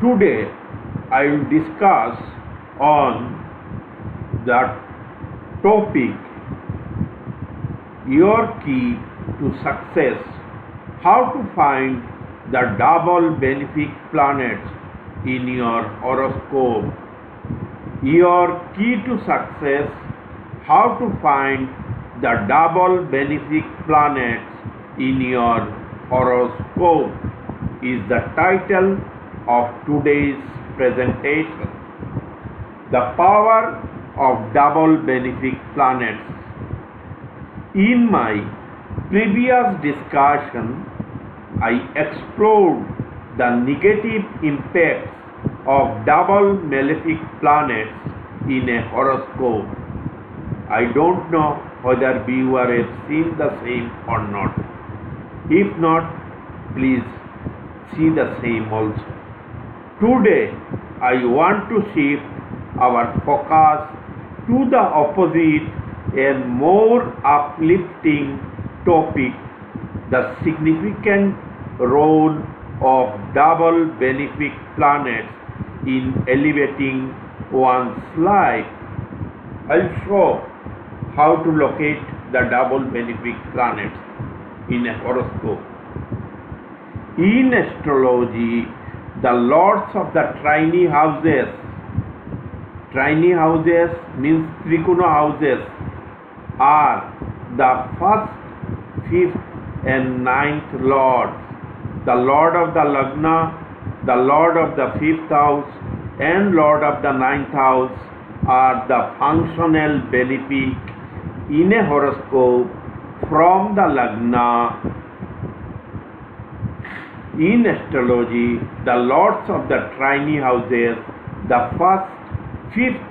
Today I will discuss on the topic your key to success, how to find the double benefic planets in your horoscope. Your key to success, how to find the double benefic planets in your horoscope is the title of today's presentation. The power of double benefic planets. In my previous discussion, I explored the negative impacts of double malefic planets in a horoscope. I don't know whether viewers have seen the same or not. If not, please see the same also. Today, I want to shift our focus to the opposite and more uplifting topic, the significant role of double benefic planets in elevating one's life. I'll show how to locate the double benefic planets in a horoscope. In astrology, the lords of the trine houses means trikona houses, are the first, fifth and ninth lords. The lord of the lagna, the lord of the fifth house and lord of the ninth house are the functional benefic in a horoscope from the lagna. In astrology, the lords of the trine houses, the first, fifth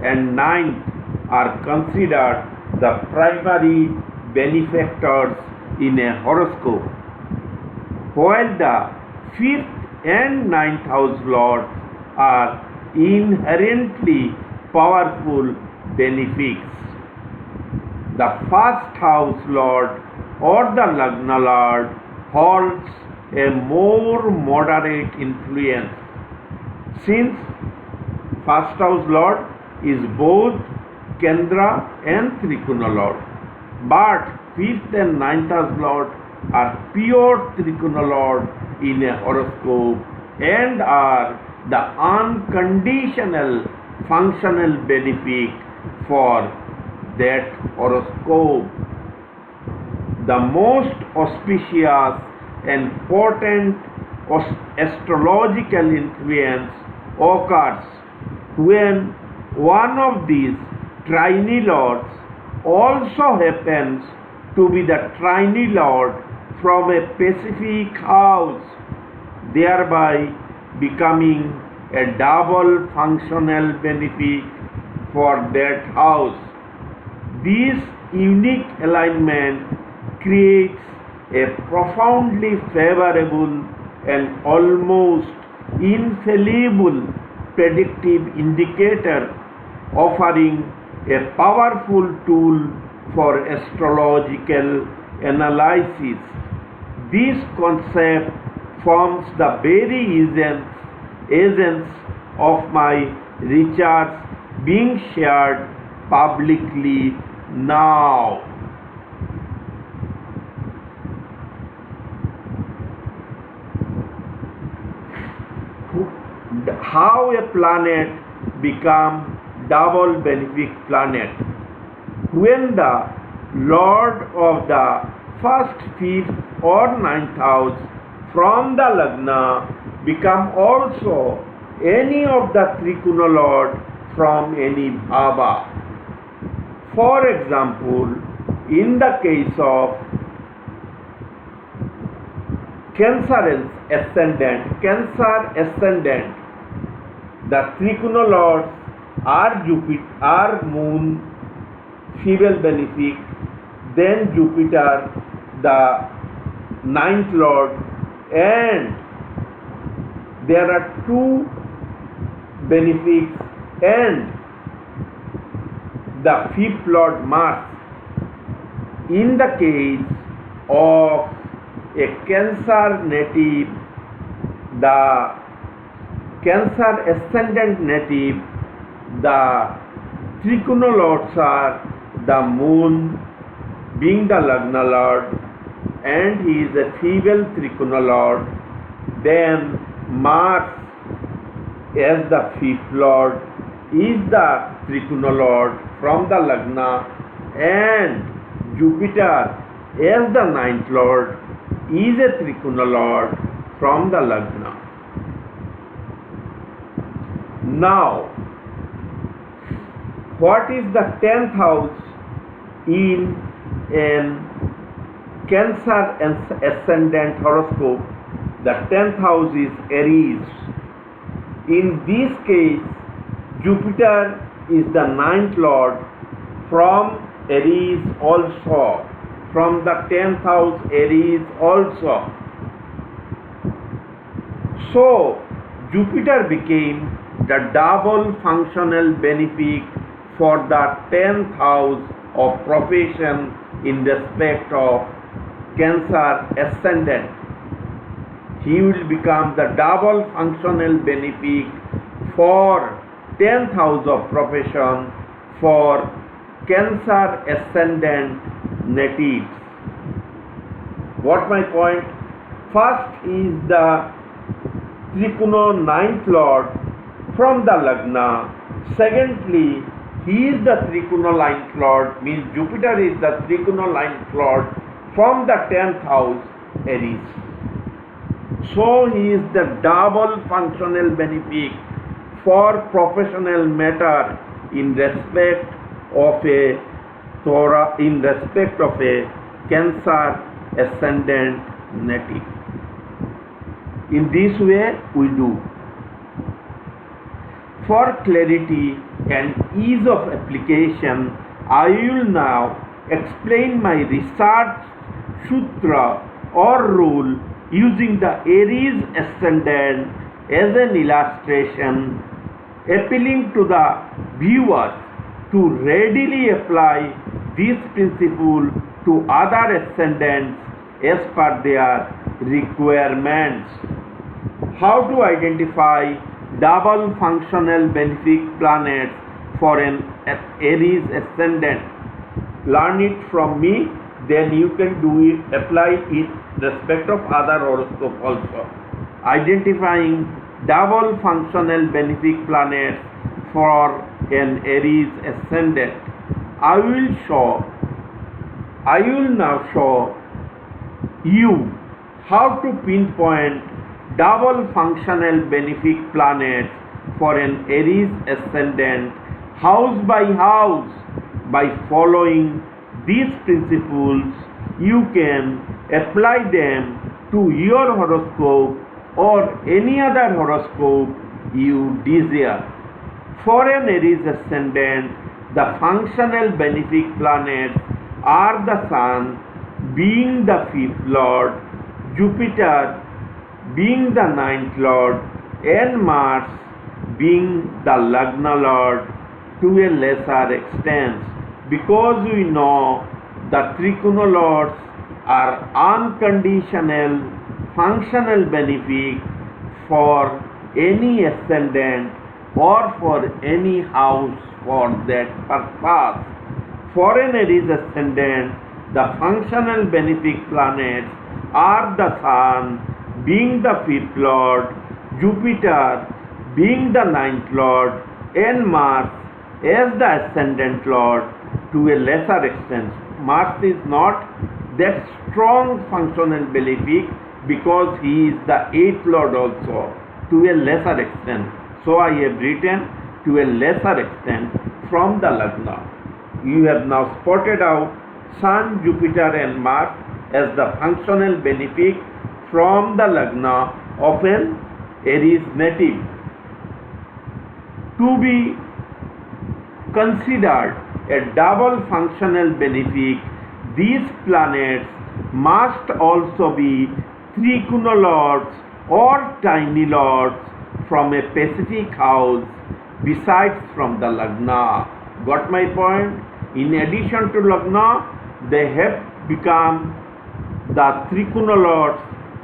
and ninth, are considered the primary benefactors in a horoscope, while the fifth and ninth house lords are inherently powerful benefics. The first house lord or the lagna lord holds a more moderate influence, since first house lord is both Kendra and Trikona lord, but fifth and ninth house lord are pure Trikona lord in a horoscope and are the unconditional functional benefic for that horoscope. The most auspicious and potent astrological influence occurs when one of these trine lords also happens to be the trine lord from a specific house, thereby becoming a double functional benefic for that house. This unique alignment creates a profoundly favorable and almost infallible predictive indicator, offering a powerful tool for astrological analysis. This concept forms the very essence of my research being shared publicly now. How a planet becomes double benefic planet. When the lord of the first, fifth or ninth house from the lagna become also any of the trikona lord from any bhava. For example, in the case of Cancer ascendant, the trikona lords are Jupiter, are Moon, feeble benefic, then Jupiter, the ninth lord, and there are two benefics and the fifth lord Mars. In the case of a Cancer native, the Cancer Ascendant native, the Trikona lords are the moon being the Lagna lord, and he is a feeble Trikona lord. Then Mars as the fifth lord is the Trikona lord from the Lagna, and Jupiter as the ninth lord is a Trikona lord from the Lagna. Now, what is the 10th house in an Cancer Ascendant horoscope? The 10th house is Aries. In this case, Jupiter is the ninth lord from Aries also, from the 10th house Aries also. So, Jupiter became the double functional benefic for the 10th house of profession in respect of Cancer Ascendant. He will become the double functional benefic for 10th house of profession for Cancer Ascendant natives. What my point? First is the Trikona ninth lord from the Lagna. Secondly, he is the Trikona ninth lord, means Jupiter is the Trikona ninth lord from the 10th house Aries. So he is the double functional benefic for professional matter in respect of a Torah, in respect of a Cancer Ascendant native. In this way we do. For clarity and ease of application, I will now explain my research sutra or rule using the Aries Ascendant as an illustration, appealing to the viewers to readily apply this principle to other ascendants as per their requirements. How to identify double functional benefic planets for an Aries Ascendant? Learn it from me, then you can do it, apply it respect of other horoscope also. Identifying double functional benefic planets for an Aries Ascendant. I will now show you how to pinpoint double functional benefic planets for an Aries Ascendant house by house. By following these principles, you can apply them to your horoscope or any other horoscope you desire. For an Aries Ascendant, the functional benefic planets are the Sun being the fifth lord, Jupiter being the ninth lord, and Mars being the Lagna lord to a lesser extent. Because we know the Trikona lords are unconditional functional benefic for any ascendant or for any house for that purpose. For an Aries Ascendant, the functional benefic planets are the Sun being the fifth lord, Jupiter being the ninth lord, and Mars as the ascendant lord to a lesser extent. Mars is not that strong functional benefic because he is the eighth lord also to a lesser extent. So I have written to a lesser extent from the Lagna. You have now spotted out Sun, Jupiter and Mars as the functional benefic from the Lagna of an Aries native. To be considered a double functional benefic, these planets must also be Trikona lords or tiny lords from a specific house besides from the Lagna. Got my point? In addition to Lagna, they have become the Trikona lords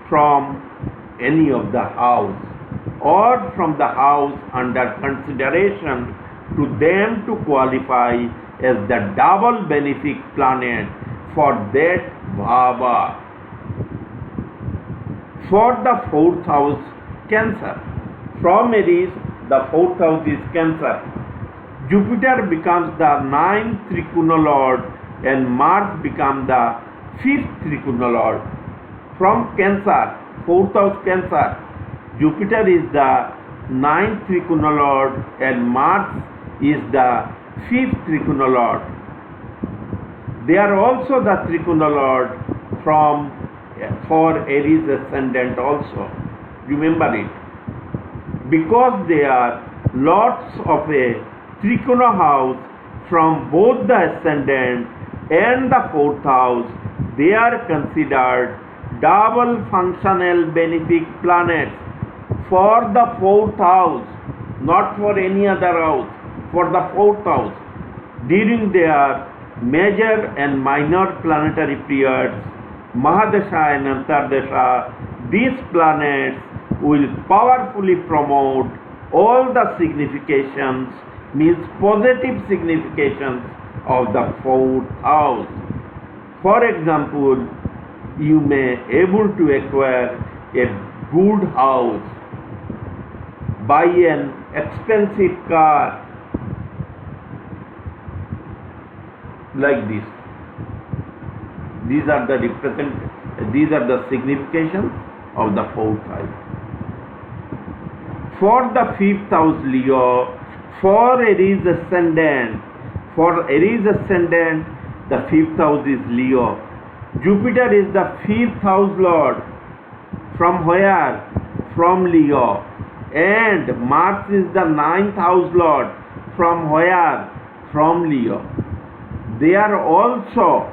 from any of the house. or from the house under consideration to them to qualify as the double benefic planet for that bhava. For the fourth house, Cancer. From Aries, the fourth house is Cancer. Jupiter becomes the ninth Trikona Lord and Mars becomes the fifth Trikona Lord. From Cancer, fourth house Cancer, Jupiter is the ninth Trikona Lord and Mars is the fifth Trikona Lord. They are also the Trikona Lord for Aries Ascendant also. Remember it. Because they are lords of a Trikona house from both the Ascendant and the fourth house, they are considered double functional benefic planets for the fourth house, not for any other house, for the fourth house. During their major and minor planetary periods, Mahadasha and Antardasha, these planets will powerfully promote all the significations, means positive significations of the fourth house. For example, you may able to acquire a good house, buy an expensive car, like this. These are the significations of the fourth house. For the fifth house Leo, for Aries Ascendant, the fifth house is Leo. Jupiter is the fifth house Lord. From where? From Leo. And Mars is the ninth house Lord. From where? From Leo. They are also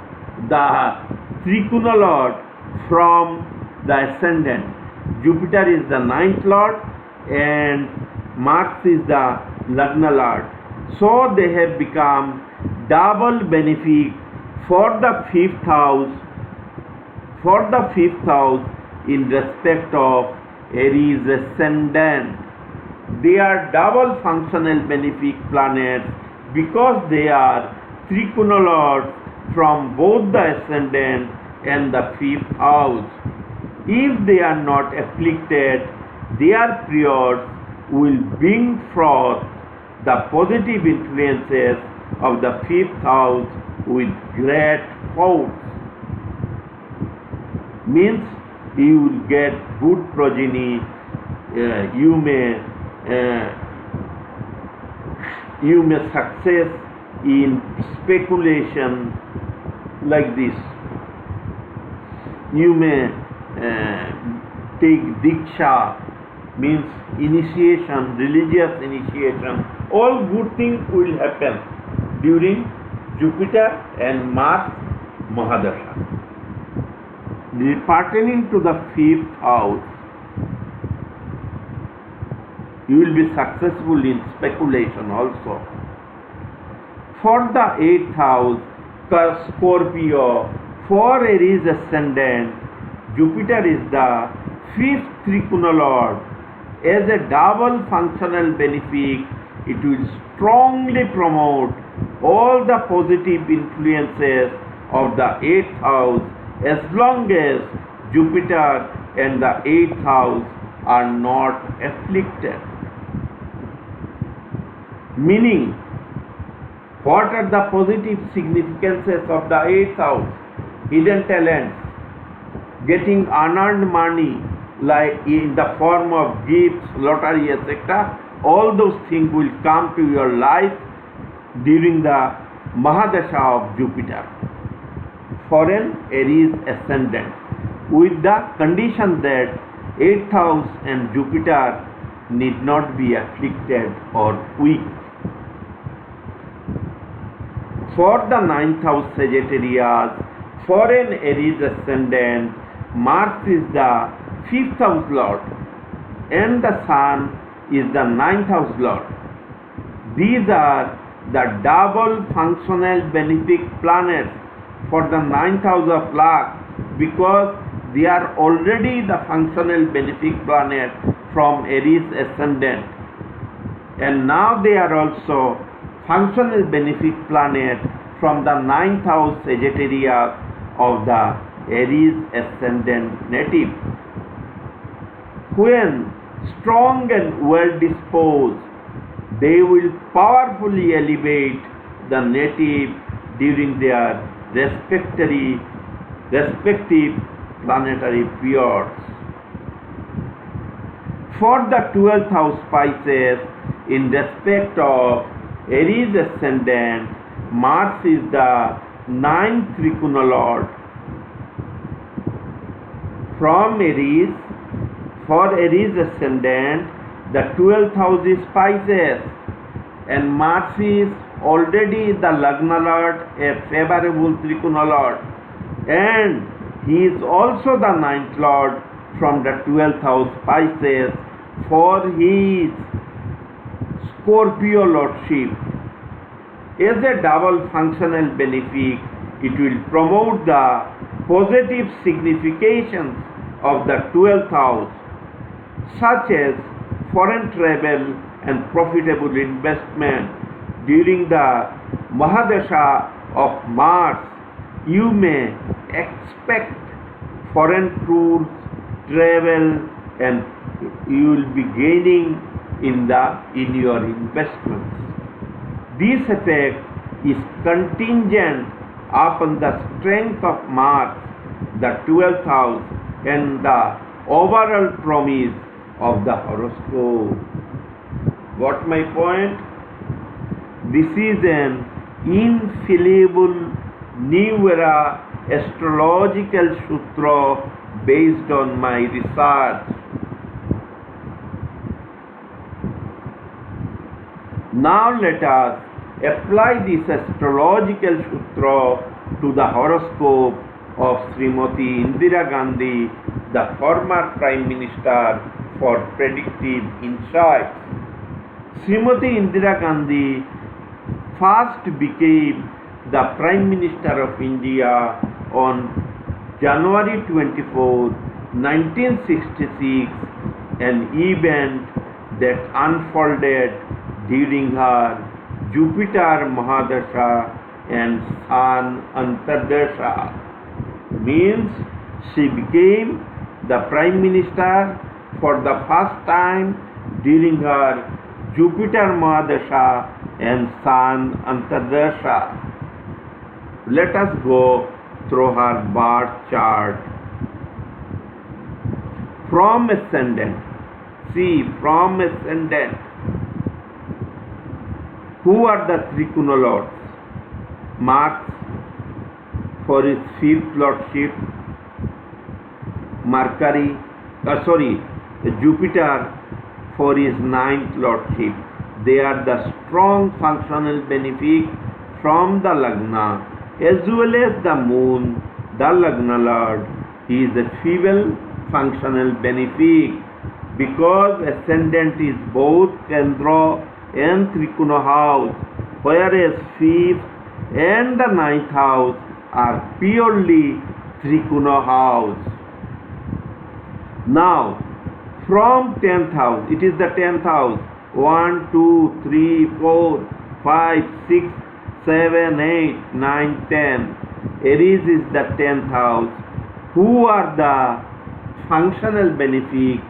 the Trikona Lord from the Ascendant. Jupiter is the ninth Lord and Mars is the Lagna Lord. So they have become double benefic for the fifth house, in respect of Aries Ascendant. They are double functional benefic planets because they are Trikona Lords from both the Ascendant and the fifth house. If they are not afflicted, their periods will bring forth the positive influences of the fifth house with great force. Means you will get good progeny, you may success in speculation, like this. You may take Diksha, means initiation, religious initiation. All good things will happen during Jupiter and Mars Mahadasha. Pertaining to the fifth house, you will be successful in speculation also. For the eighth house, Scorpio, for Aries Ascendant, Jupiter is the fifth Trikona Lord. As a double functional benefic, it will strongly promote all the positive influences of the eighth house as long as Jupiter and the eighth house are not afflicted. Meaning, what are the positive significances of the eighth house? Hidden talents, getting unearned money like in the form of gifts, lottery, etc. All those things will come to your life during the Mahadasha of Jupiter for an Aries Ascendant, with the condition that 8th house and Jupiter need not be afflicted or weak. For the 9th house Sagittarius, for an Aries Ascendant, Mars is the 5th house Lord and the Sun is the 9th house Lord. These are the double functional benefic planets for the 9th house of luck because they are already the functional benefic planet from Aries Ascendant, and now they are also functional benefic planet from the 9th house Sagittarius of the Aries Ascendant native. When strong and well disposed, they will powerfully elevate the native during their respective planetary periods. For the 12th house Pisces, in respect of Aries Ascendant, Mars is the 9th Trikona Lord. From Aries, for Aries Ascendant, the 12th house is Pisces, and Mars is already the Lagna Lord, a favorable Trikona Lord, and he is also the 9th Lord from the 12th house Pisces, for his Scorpio Lordship. As a double functional benefic, it will promote the positive significations of the 12th house, such as foreign travel and profitable investment. During the Mahadasha of Mars, you may expect foreign tours, travel, and you will be gaining in your investments. This effect is contingent upon the strength of Mars, the 12th house, and the overall promise of the horoscope. Got my point? This is an infallible new era astrological sutra based on my research. Now let us apply this astrological sutra to the horoscope of Srimati Indira Gandhi, the former Prime Minister, for predictive insights. Srimati Indira Gandhi first became the Prime Minister of India on January 24, 1966, an event that unfolded during her Jupiter Mahadasha and Sun Antardasha. Means she became the Prime Minister for the first time during her Jupiter Mahadasha and Sun Antardasha. Let us go through her birth chart. From Ascendant. See, from Ascendant. Who are the Trikona Lords? Mars for his 5th Lordship. Jupiter for his 9th Lordship. They are the strong functional benefic from the Lagna, as well as the Moon, the Lagna Lord. He is a feeble functional benefic because Ascendant is both Kendra and Trikona house, whereas 5th and the 9th house are purely Trikona house. Now, from 10th house, it is the 10th house. 1, 2, 3, 4, 5, 6, 7, 8, 9, 10. Aries is the 10th house. Who are the functional benefic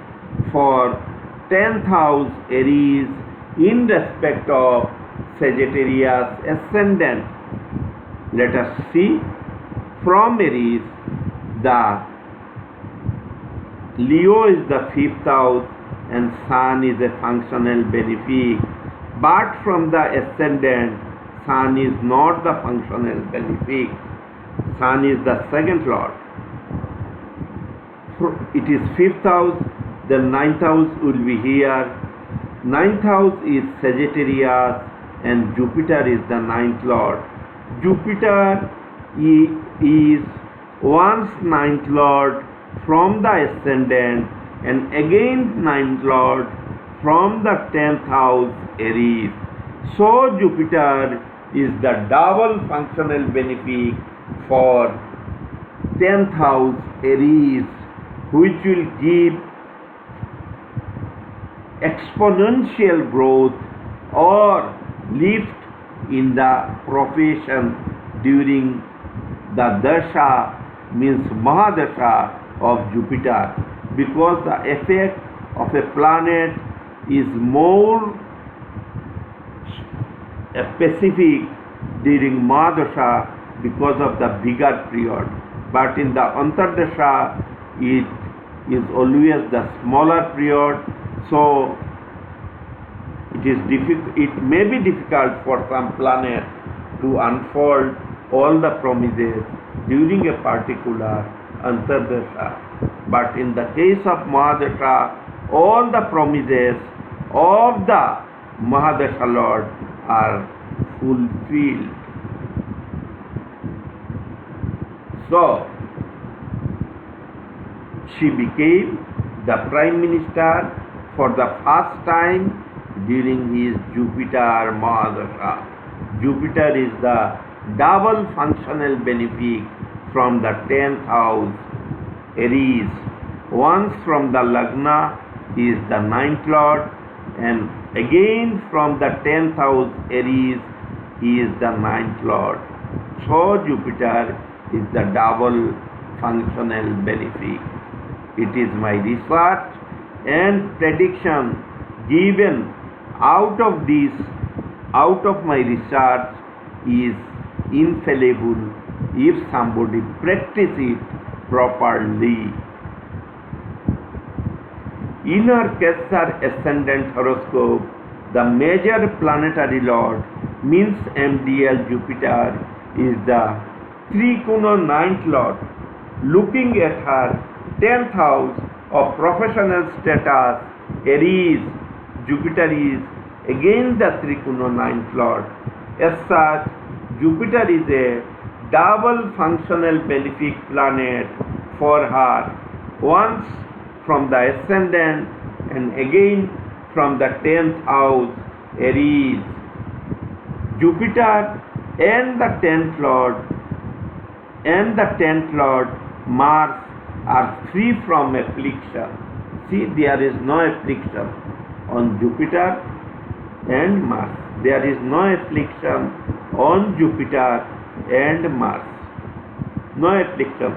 for 10th house Aries in respect of Sagittarius Ascendant? Let us see. From Aries, the Leo is the 5th house and Sun is a functional benefic. But from the Ascendant, Sun is not the functional benefic. Sun is the 2nd Lord. It is 5th house, the 9th house will be here. 9th house is Sagittarius and Jupiter is the 9th Lord. Jupiter is once 9th Lord from the Ascendant and again 9th Lord from the 10th house Aries. So Jupiter is the double functional benefic for 10th house Aries. which will give exponential growth or lift in the profession during the dasha, means Mahadasha of Jupiter, because the effect of a planet is more specific during Mahadasha because of the bigger period, but in the Antardasha it is always the smaller period, so it may be difficult for some planet to unfold all the promises during a particular Antardasha. But in the case of Mahadasha, all the promises of the Mahadasha Lord are fulfilled. So, she became the Prime Minister for the first time during his Jupiter Mahadasha. Jupiter is the double functional benefic from the 10th house, Aries. Once from the Lagna, he is the 9th Lord, and again from the 10th house, Aries, he is the 9th Lord. So Jupiter is the double functional benefic. It is my research and prediction given out of my research is infallible if somebody practice it properly. In our Aries Ascendant horoscope, the major planetary lord, means MDL Jupiter, is the Trikona 9th Lord. Looking at her 10th house of professional status, Aries, Jupiter is again the Trikona 9th Lord. As such, Jupiter is a double functional benefic planet for her, once from the Ascendant and again from the 10th house, Aries. Jupiter and the 10th Lord Mars are free from affliction. See, there is no affliction on Jupiter and Mars. There is no affliction on Jupiter and Mars. No affliction.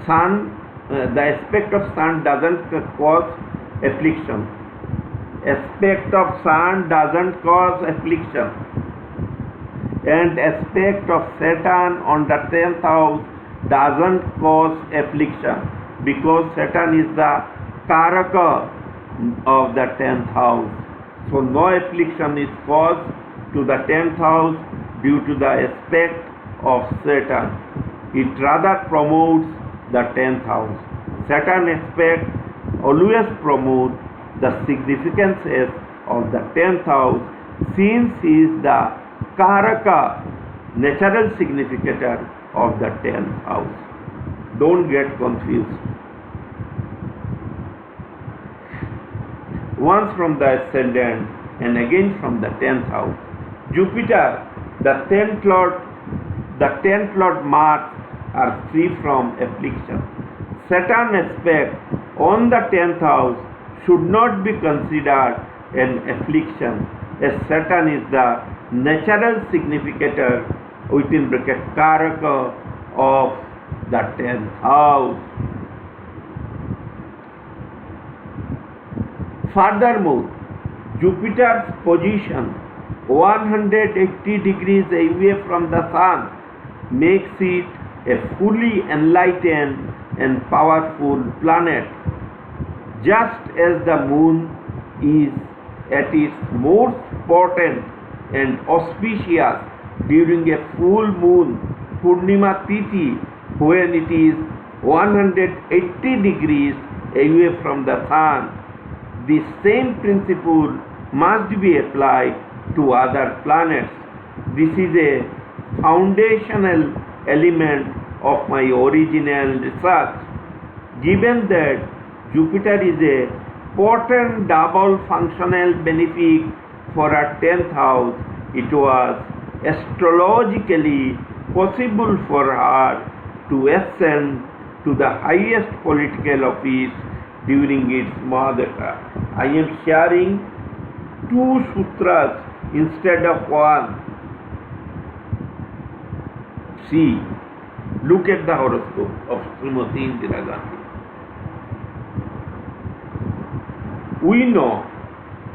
Sun, the aspect of Sun doesn't cause affliction. Aspect of Sun doesn't cause affliction. And aspect of Saturn on the 10th house doesn't cause affliction, because Saturn is the Karaka of the 10th house. So no affliction is caused to the 10th house due to the aspect of Saturn. It rather promotes the 10th house. Saturn aspect always promotes the significances of the 10th house, since he is the Karaka, natural significator of the 10th house. Don't get confused. Once from the Ascendant and again from the 10th house. Jupiter, the 10th Lord Mars are free from affliction. Saturn aspect on the 10th house should not be considered an affliction, as Saturn is the natural significator within bracket Karaka of the 10th house. Furthermore, Jupiter's position 180 degrees away from the Sun makes it a fully enlightened and powerful planet. Just as the Moon is at its most potent and auspicious during a full moon Purnima Tithi, when it is 180 degrees away from the Sun, the same principle must be applied to other planets. This is a foundational element of my original research. Given that Jupiter is a potent double functional benefic for our 10th house, it was astrologically possible for her to ascend to the highest political office during its Mahadasha. I am sharing two sutras instead of one. See, look at the horoscope of Srimati Indira Gandhi. We know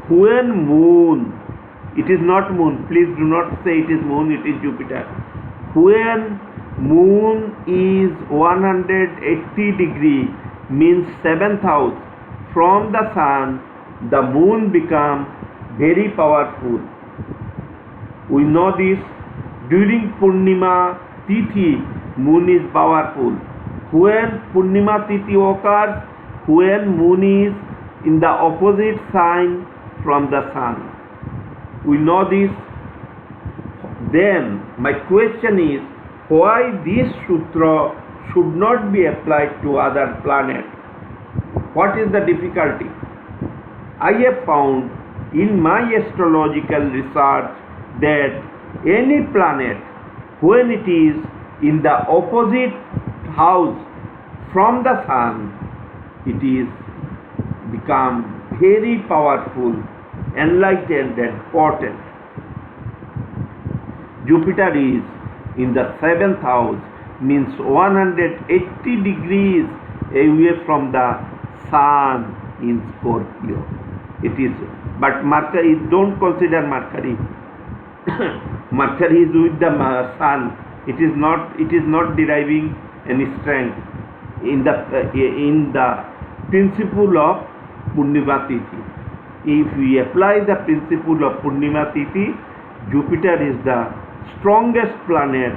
when moon, it is not moon, please do not say it is moon, it is Jupiter. When moon is 180 degree, means 7th house from the sun, the moon becomes very powerful. We know this. During Purnima Tithi, moon is powerful. When Purnima Tithi occurs, when moon is in the opposite sign from the sun. We know this. Then my question is, why this sutra should not be applied to other planets? What is the difficulty? I have found in my astrological research that any planet, when it is in the opposite house from the sun, it is become very powerful, enlightened and potent. Jupiter is in the 7th house, means 180 degrees away from the sun in Scorpio. It is, but Mercury, don't consider Mercury. Mercury is with the sun. It is not deriving any strength in the principle of Purnima Tithi. If we apply the principle of Purnima Tithi, Jupiter is the strongest planet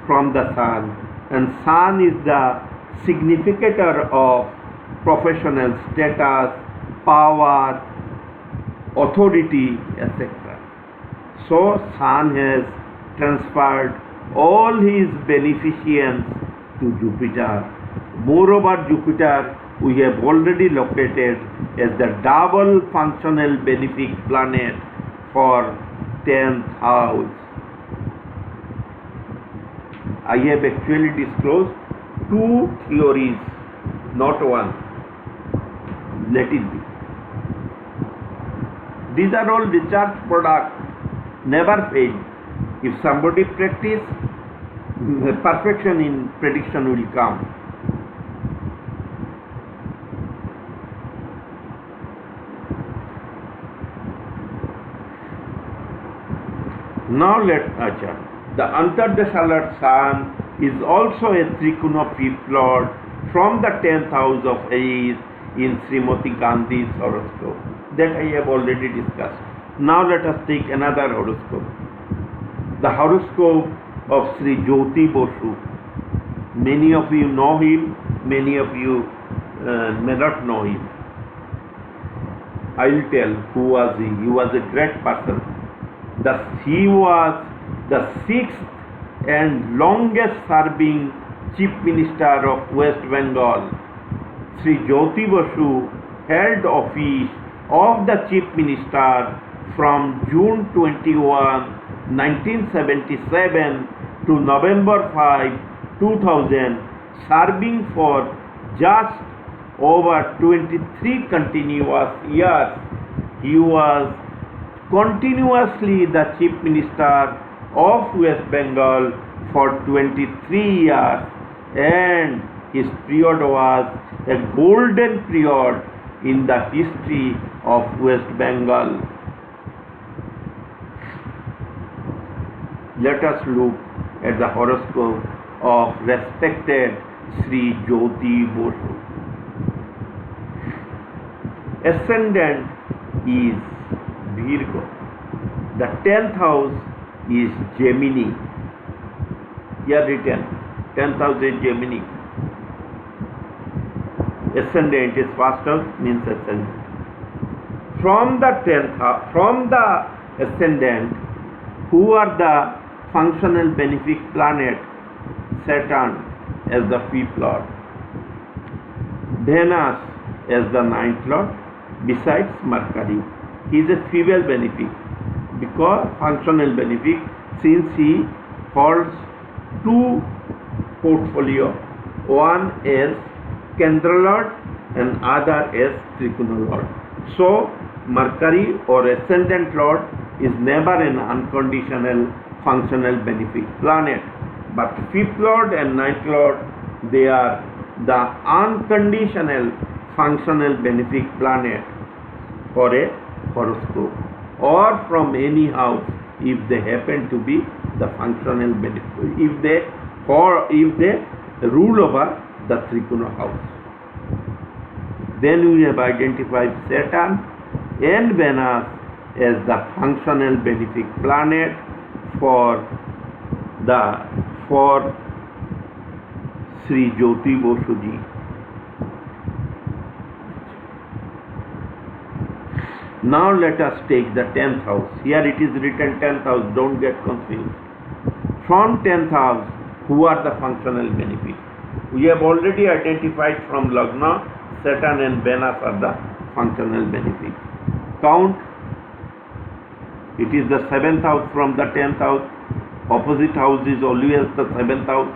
from the sun, and sun is the significator of professional status, power, authority, etc. So sun has transferred all his beneficence to Jupiter. Moreover, Jupiter we have already located as the double functional benefic planet for 10th house. I have actually disclosed two theories, not one. Let it be. These are all research products, never fail. If somebody practice, perfection in prediction will come. Now the Antardasha sun is also a Trikona fifth lord from the 10th house of Aries in Srimati Gandhi's horoscope. That I have already discussed. Now let us take another horoscope. The horoscope of Sri Jyoti Basu. Many of you know him, many of you may not know him. I will tell who was he. He was a great person. He was the 6th and longest serving Chief Minister of West Bengal. Sri Jyoti Basu held office of the Chief Minister from June 21, 1977 to November 5, 2000, serving for just over 23 continuous years. He was continuously the Chief Minister of West Bengal for 23 years, and his period was a golden period in the history of West Bengal. Let us look at the horoscope of respected Sri Jyoti Basu. Ascendant is Virgo. The 10th house is Gemini. Here written, 10th house is Gemini. Ascendant is first house, means ascendant. From the 10th house, from the ascendant, who are the functional benefic planet? Saturn as the 5th lord, Venus as the 9th lord, besides Mercury. He is a female benefic, because functional benefic, since he holds two portfolio, one as Kendra Lord and other as Trikona Lord. So Mercury or Ascendant Lord is never an unconditional functional benefic planet, but 5th Lord and 9th Lord, they are the unconditional functional benefic planet for a horoscope or from any house if they happen to be the functional benefic, if they rule over the Trikona house. Then we have identified Saturn and Venus as the functional benefic planet for Sri Jyoti Bosuji. Now let us take the 10th house. Here it is written 10th house, don't get confused. From 10th house, who are the functional benefic? We have already identified from Lagna, Saturn and Venus are the functional benefic. Count. It is the 7th house from the 10th house. Opposite house is always the 7th house.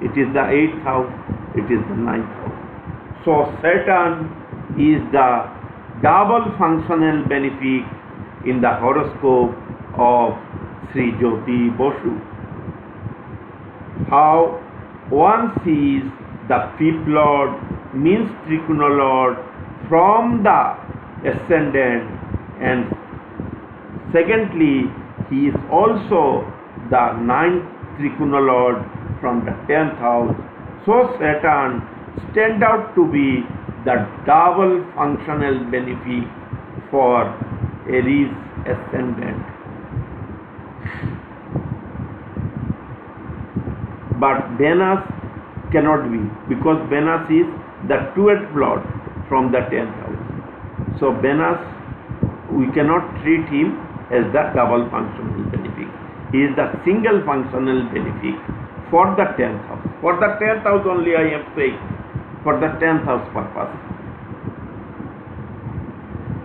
It is the 8th house. It is the 9th house. So Saturn is the double functional benefic in the horoscope of Sri Jyoti Bosu. How one sees the 5th Lord means Trikona Lord from the Ascendant, and secondly he is also the 9th Trikona Lord from the 10th house. So Saturn stand out to be the double functional benefic for Aries Ascendant. But Venus cannot be, because Venus is the 12th Lord from the 10th house. So Venus, we cannot treat him as the double functional benefic. He is the single functional benefic for the 10th house. For the 10th house only I am saying, for the 10th house purpose.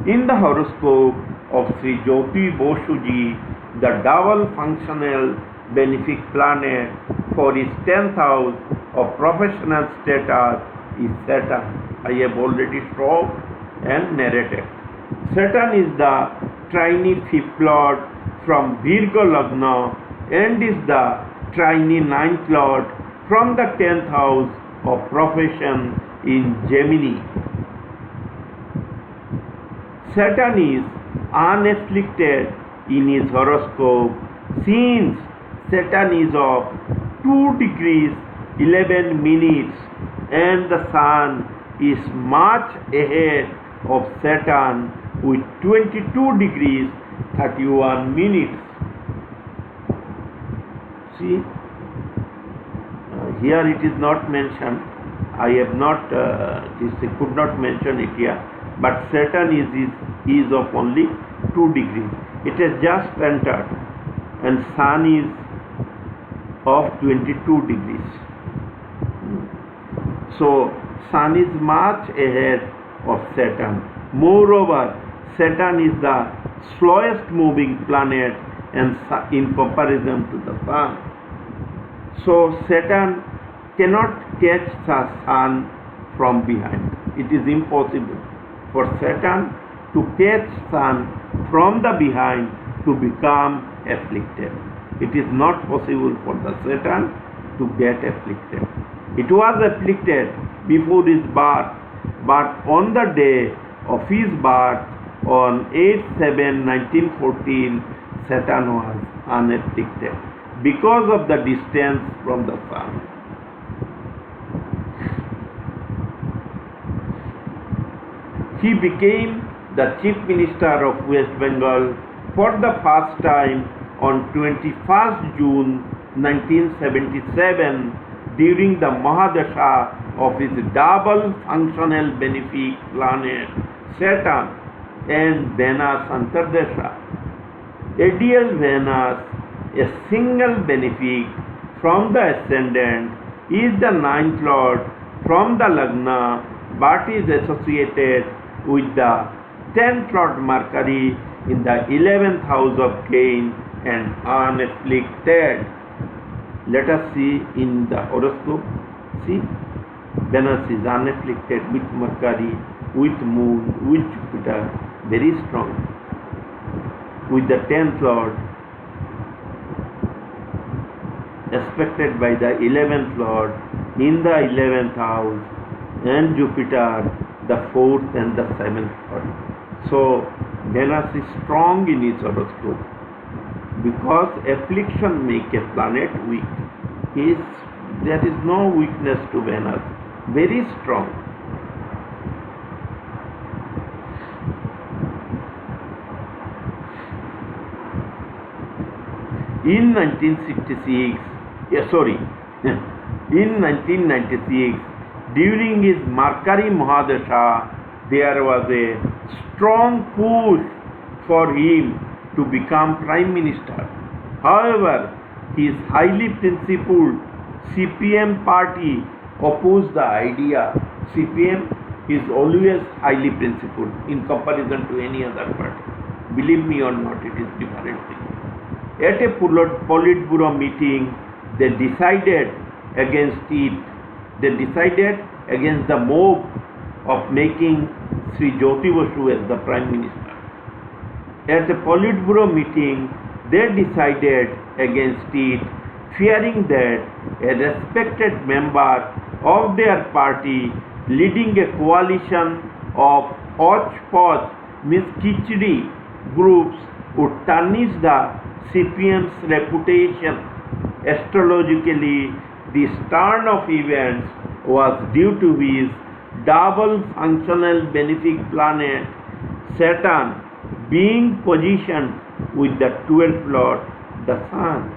In the horoscope of Sri Jyoti Bosuji, the double functional benefic planet for his 10th house of professional status is Saturn. I have already shown and narrated. Saturn is the trine 5th Lord from Virgo Lagna and is the trine 9th Lord from the 10th house of profession in Gemini. Saturn is unafflicted in his horoscope since Saturn is of 2 degrees 11 minutes and the Sun is much ahead of Saturn with 22 degrees 31 minutes. See, here it is not mentioned. I have not, could not mention it here, but Saturn is of only 2 degrees. It has just entered, and Sun is of 22 degrees. So Sun is much ahead of Saturn. Moreover, Saturn is the slowest moving planet and in comparison to the Sun. So Saturn cannot catch the Sun from behind. It is impossible for Saturn to catch Sun from the behind to become afflicted. It is not possible for the Saturn to get afflicted. It was afflicted before his birth, but on the day of his birth, on 8/7/1914, Saturn was unafflicted because of the distance from the Sun. He became the Chief Minister of West Bengal for the first time on 21st June 1977 during the Mahadasha of his double functional benefic planet Saturn and Venus Antardasha. Ideal Venus, a single benefic from the Ascendant, is the 9th Lord from the Lagna but is associated with the 10th Lord Mercury in the 11th house of gain and unafflicted. Let us see in the horoscope. See, Venus is unafflicted with Mercury, with Moon, with Jupiter, very strong. With the 10th Lord, aspected by the 11th Lord in the 11th house, and Jupiter, the 4th and the 7th Lord. So, Venus is strong in his horoscope because affliction make a planet weak. There is no weakness to Venus, very strong. In 1996, in 1996, during his Mercury Mahadasha, there was a strong push for him to become Prime Minister. However, his highly principled CPM party opposed the idea. CPM is always highly principled in comparison to any other party. Believe me or not, it is different thing. At a Politburo meeting, they decided against it. They decided against the move of making Sri Jyoti Basu as the Prime Minister. At a Politburo meeting, they decided against it, fearing that a respected member of their party leading a coalition of hodgepodge, means khichdi groups would tarnish the CPM's reputation. Astrologically, this turn of events was due to his double functional benefic planet Saturn being positioned with the 12th Lord, the Sun.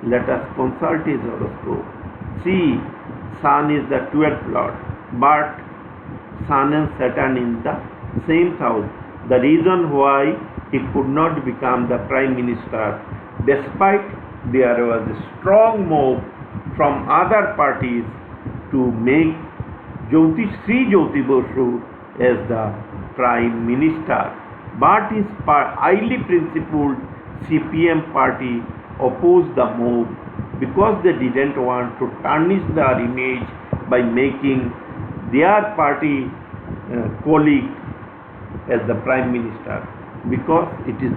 Let us consult his horoscope. See, Sun is the 12th Lord, but Sun and Saturn in the same house. The reason why he could not become the Prime Minister, despite there was a strong move from other parties to make Sri Jyoti Basu as the Prime Minister. But his highly principled CPM party opposed the move because they didn't want to tarnish their image by making their party colleague as the Prime Minister, because it would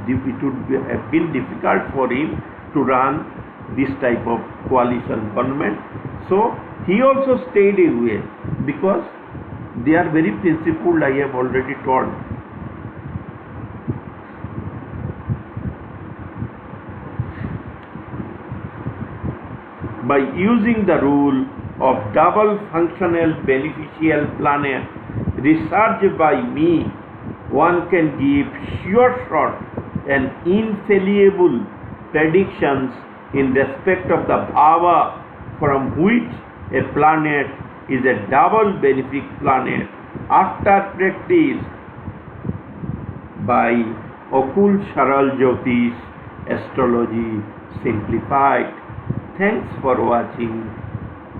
have been difficult for him to run this type of coalition government. So he also stayed away because they are very principled, I have already told. By using the rule of double functional beneficial planet researched by me, one can give sure shot and infallible predictions in respect of the bhava from which a planet is a double benefic planet after practice by Occult Saral Jyotish Astrology Simplified. Thanks for watching.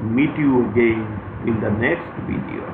Meet you again in the next video.